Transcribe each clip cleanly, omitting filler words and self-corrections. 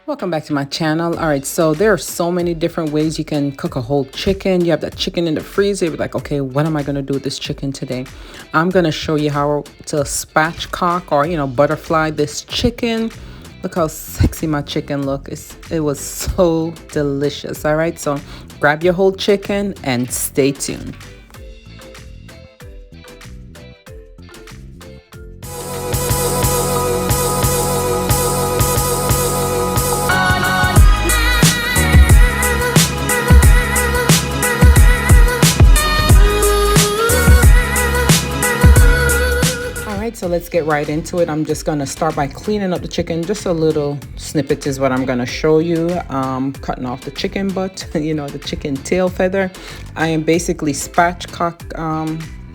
Welcome back to my channel. All right, so there are so many different ways you can cook a whole chicken. You have that chicken in the freezer. You're like, okay, what am I going to do with this chicken today? I'm going to show you how to spatchcock or, butterfly this chicken. Look how sexy my chicken look. It was so delicious. All right, so grab your whole chicken and stay tuned. So let's get right into it. I'm just going to start by cleaning up the chicken. Just a little snippet is what I'm going to show you. Cutting off the chicken butt, the chicken tail feather. I am basically spatchcock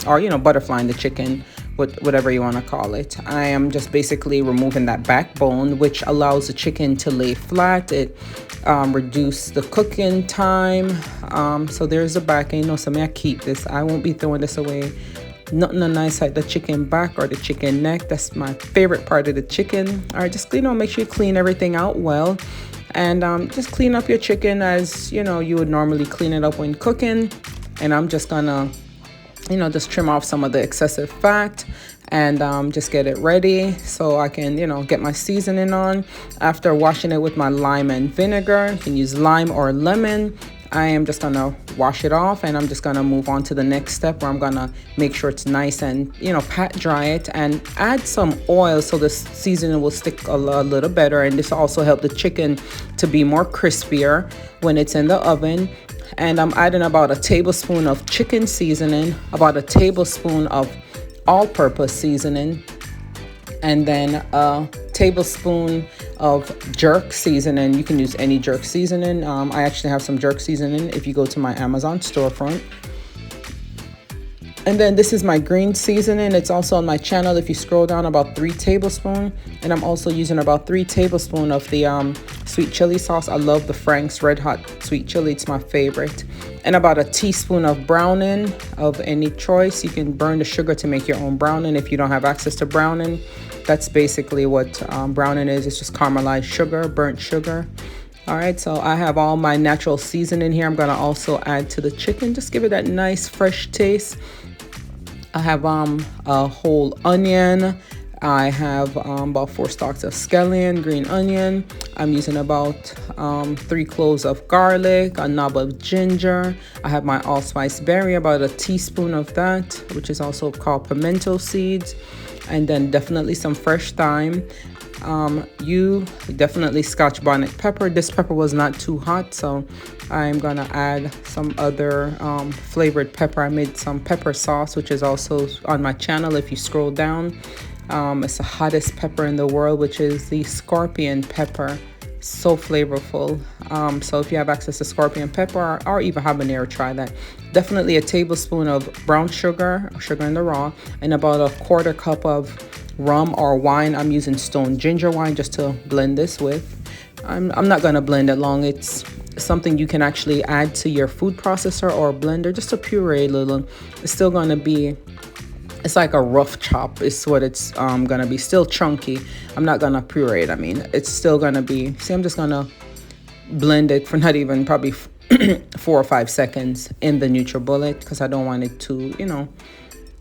or butterflying the chicken, whatever you want to call it. I am just basically removing that backbone, which allows the chicken to lay flat. It reduce the cooking time. So there's the back. So may I keep this. I won't be throwing this away. Nothing nice like the chicken back or the chicken neck. That's my favorite part of the chicken. All right, just make sure you clean everything out well, and just clean up your chicken as you would normally clean it up when cooking. And I'm just gonna just trim off some of the excessive fat and just get it ready so I can get my seasoning on. After washing it with my lime and vinegar, you can use lime or lemon. I am just gonna wash it off, and I'm just gonna move on to the next step where I'm gonna make sure it's nice and pat dry it and add some oil so the seasoning will stick a little better, and this will also help the chicken to be more crispier when it's in the oven. And I'm adding about a tablespoon of chicken seasoning, about a tablespoon of all-purpose seasoning, and then a tablespoon of jerk seasoning. You can use any jerk seasoning. I actually have some jerk seasoning if you go to my Amazon storefront. And then this is my green seasoning. It's also on my channel. If you scroll down, about 3 tablespoons. And I'm also using about 3 tablespoons of the sweet chili sauce. I love the Frank's Red Hot Sweet Chili. It's my favorite. And about a teaspoon of browning of any choice. You can burn the sugar to make your own browning if you don't have access to browning. That's basically what browning is. It's just caramelized sugar, burnt sugar. All right, so I have all my natural seasoning here. I'm gonna also add to the chicken. Just give it that nice fresh taste. I have a whole onion. I have about 4 stalks of scallion, green onion. I'm using about 3 cloves of garlic, a knob of ginger. I have my allspice berry, about a teaspoon of that, which is also called pimento seeds. And then definitely some fresh thyme. You definitely Scotch bonnet pepper. This pepper was not too hot, so I'm gonna add some other flavored pepper. I made some pepper sauce, which is also on my channel if you scroll down. It's the hottest pepper in the world, which is the scorpion pepper. So flavorful. So if you have access to scorpion pepper or even habanero, try that. Definitely a tablespoon of brown sugar in the raw, and about a 1/4 cup of rum or wine. I'm using stone ginger wine just to blend this with. I'm not gonna blend it long. It's something you can actually add to your food processor or blender just to puree a little. It's still gonna be, it's like a rough chop is what it's gonna be. Still chunky. I'm not gonna puree it. I mean, it's still gonna be, see, I'm just gonna blend it for not even probably 4 or 5 seconds in the NutriBullet because I don't want it to,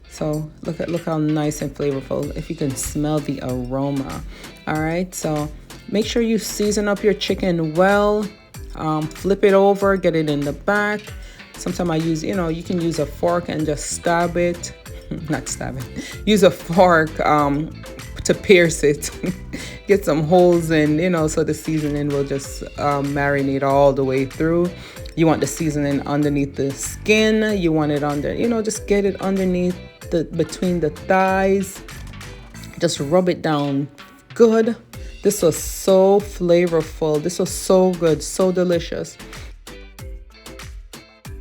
So look how nice and flavorful. If you can smell the aroma. All right, so make sure you season up your chicken well. Flip it over, get it in the back. Sometimes I use, you can use a fork and just stab it. Not stab it. Use a fork to pierce it. Get some holes in, so the seasoning will just marinate all the way through. You want the seasoning underneath the skin. You want it under, just get it underneath between the thighs. Just rub it down good. This was so flavorful. This was so good, so delicious.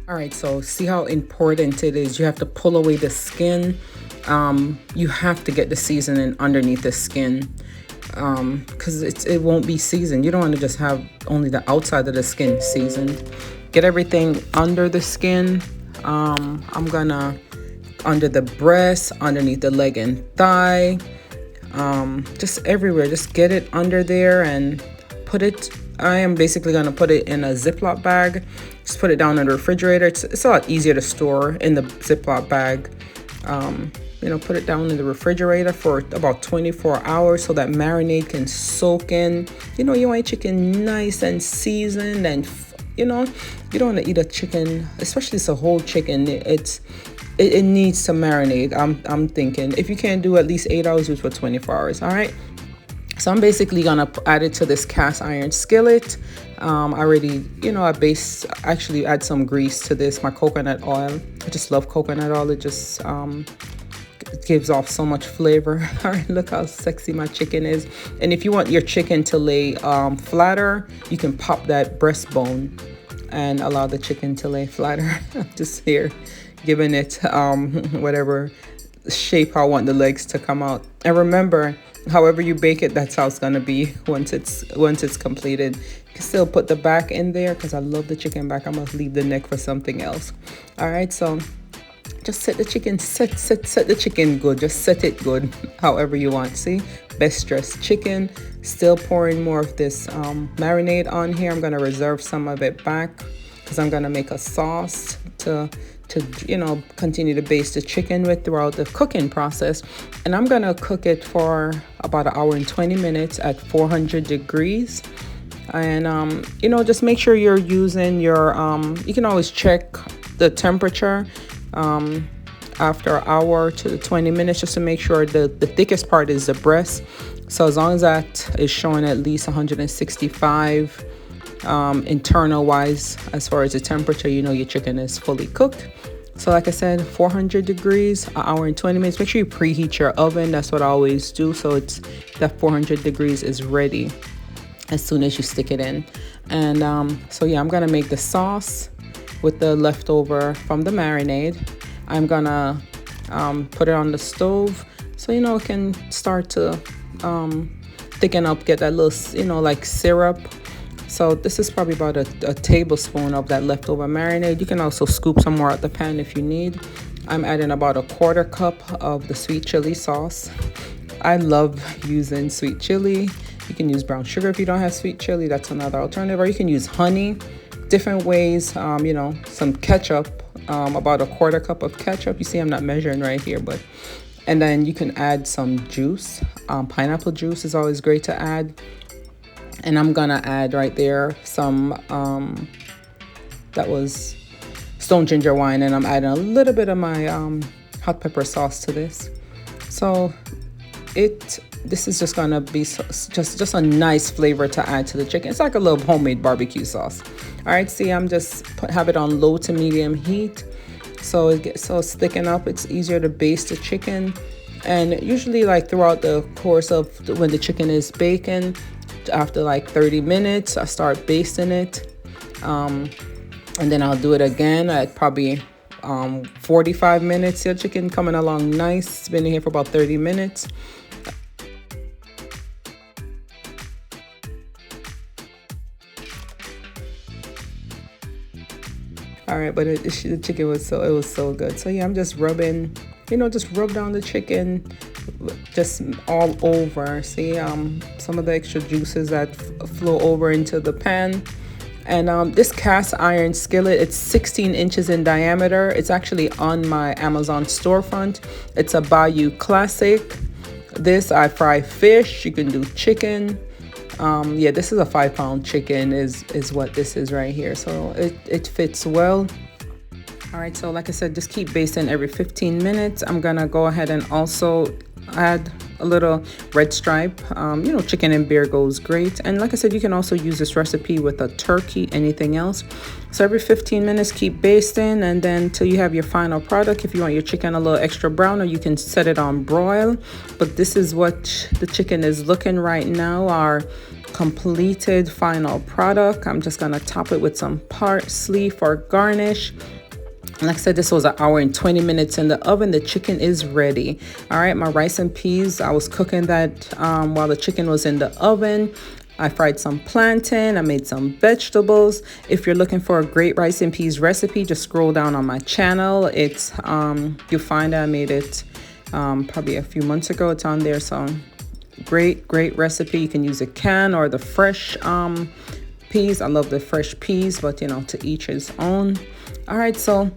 All right, so see how important it is. You have to pull away the skin. You have to get the seasoning underneath the skin because it won't be seasoned. You don't want to just have only the outside of the skin seasoned. Get everything under the skin. I'm gonna under the breast, underneath the leg and thigh, just everywhere. Just get it under there and I am basically gonna put it in a Ziploc bag. Just put it down in the refrigerator. It's a lot easier to store in the Ziploc bag. Put it down in the refrigerator for about 24 hours so that marinade can soak in. You want your chicken nice and seasoned, and you don't want to eat a chicken, especially it's a whole chicken. It needs to marinate. I'm thinking if you can't do at least 8 hours, do it for 24 hours. All right. So I'm basically gonna add it to this cast iron skillet. I actually add some grease to this, my coconut oil. I just love coconut oil. It just it gives off so much flavor. All right, look how sexy my chicken is. And if you want your chicken to lay flatter, you can pop that breastbone and allow the chicken to lay flatter. Just here giving it whatever shape I want the legs to come out. And remember, however you bake it, that's how it's gonna be once it's completed. You can still put the back in there because I love the chicken back. I'm gonna leave the neck for something else. All right, so just set the chicken, set the chicken good. Just set it good, however you want. See, best dressed chicken. Still pouring more of this marinade on here. I'm gonna reserve some of it back because I'm gonna make a sauce to continue to baste the chicken with throughout the cooking process. And I'm gonna cook it for about 1 hour and 20 minutes at 400 degrees. And just make sure you're using your you can always check the temperature after 1 hour to 20 minutes just to make sure the thickest part is the breast. So as long as that is showing at least 165 internal wise, as far as the temperature, your chicken is fully cooked. So like I said, 400 degrees, 1 hour and 20 minutes. Make sure you preheat your oven. That's what I always do. So it's that 400 degrees is ready as soon as you stick it in. And so yeah, I'm gonna make the sauce with the leftover from the marinade. I'm gonna put it on the stove so it can start to thicken up, get that little like syrup. So this is probably about a tablespoon of that leftover marinade. You can also scoop some more out the pan if you need. I'm adding about 1/4 cup of the sweet chili sauce. I love using sweet chili. You can use brown sugar if you don't have sweet chili. That's another alternative. Or you can use honey. Different ways. Some ketchup. About 1/4 cup of ketchup. You see, I'm not measuring right here, but. And then you can add some juice. Pineapple juice is always great to add. And I'm gonna add right there some that was stone ginger wine, and I'm adding a little bit of my hot pepper sauce to this. So this is just gonna be just a nice flavor to add to the chicken. It's like a little homemade barbecue sauce. All right, see, I'm just have it on low to medium heat, so it's thickened up. It's easier to baste the chicken, and usually like throughout the course of when the chicken is baking. After like 30 minutes, I start basting it, and then I'll do it again at probably 45 minutes. Your chicken coming along nice. It's been in here for about 30 minutes. All right, but the chicken was so good. So yeah, I'm just rubbing, just rub down the chicken just all over. See some of the extra juices that flow over into the pan. And this cast iron skillet, it's 16 inches in diameter. It's actually on my Amazon storefront. It's a Bayou Classic. This I fry fish. You can do chicken. Yeah, this is a 5-pound chicken is what this is right here. So it fits well. All right, so like I said, just keep basting every 15 minutes. I'm gonna go ahead and also add a little red stripe. Chicken and beer goes great. And like I said, you can also use this recipe with a turkey, anything else. So every 15 minutes, keep basting, and then till you have your final product. If you want your chicken a little extra brown, or you can set it on broil. But this is what the chicken is looking right now, our completed final product. I'm just gonna top it with some parsley for garnish. Like I said, this was 1 hour and 20 minutes in the oven. The chicken is ready. All right, my rice and peas, I was cooking that while the chicken was in the oven. I fried some plantain. I made some vegetables. If you're looking for a great rice and peas recipe, just scroll down on my channel. It's you'll find I made it probably a few months ago. It's on there, so great recipe. You can use a can or the fresh peas. I love the fresh peas, but you know, to each his own. All right, so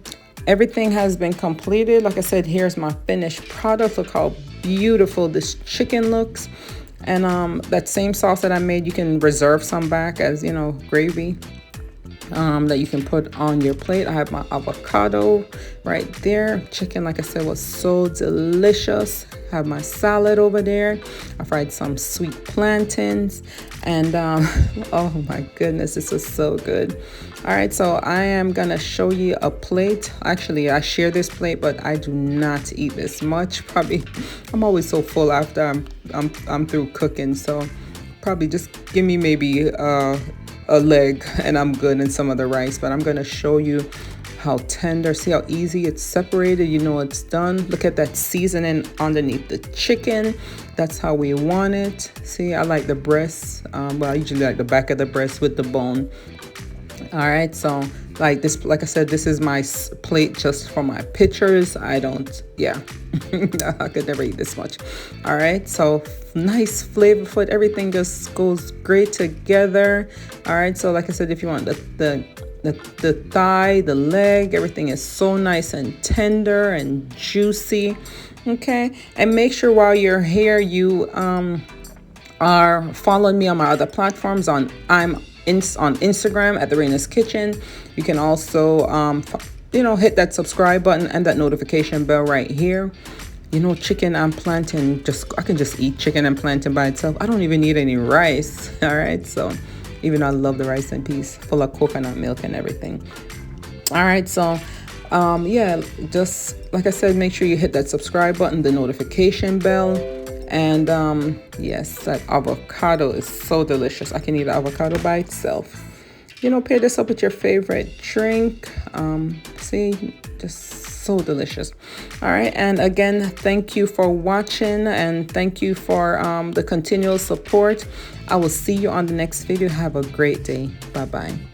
everything has been completed. Like I said, here's my finished product. Look how beautiful this chicken looks. And that same sauce that I made, you can reserve some back as, you know, gravy that you can put on your plate. I have my avocado right there. Chicken, like I said, was so delicious. Have my salad over there. I fried some sweet plantains, and oh my goodness, this was so good. All right, so I am gonna show you a plate. Actually, I share this plate, but I do not eat this much. Probably, I'm always so full after I'm through cooking. So probably just give me maybe a leg and I'm good, and some of the rice. But I'm gonna show you how tender, see how easy it's separated. You know it's done. Look at that seasoning underneath the chicken. That's how we want it. See, I like the breast. Well, I usually like the back of the breast with the bone. All right, so like this, like I said, this is my plate just for my pictures. I don't, yeah, I could never eat this much. All right, so nice flavorful, everything just goes great together. All right, so like I said, if you want the thigh, the leg, everything is so nice and tender and juicy. Okay, and make sure while you're here, you are following me on my other platforms. On Instagram at the Kitchen. You can also hit that subscribe button and that notification bell right here. You know, chicken and plantain, I can just eat chicken and plantain by itself. I don't even need any rice. All right, so even though I love the rice and peas, full of coconut milk and everything. All right, so yeah, just like I said, make sure you hit that subscribe button, the notification bell. And yes, that avocado is so delicious. I can eat avocado by itself. You know, pair this up with your favorite drink. See, just so delicious. All right, and again, thank you for watching, and thank you for the continual support. I will see you on the next video. Have a great day. Bye-bye.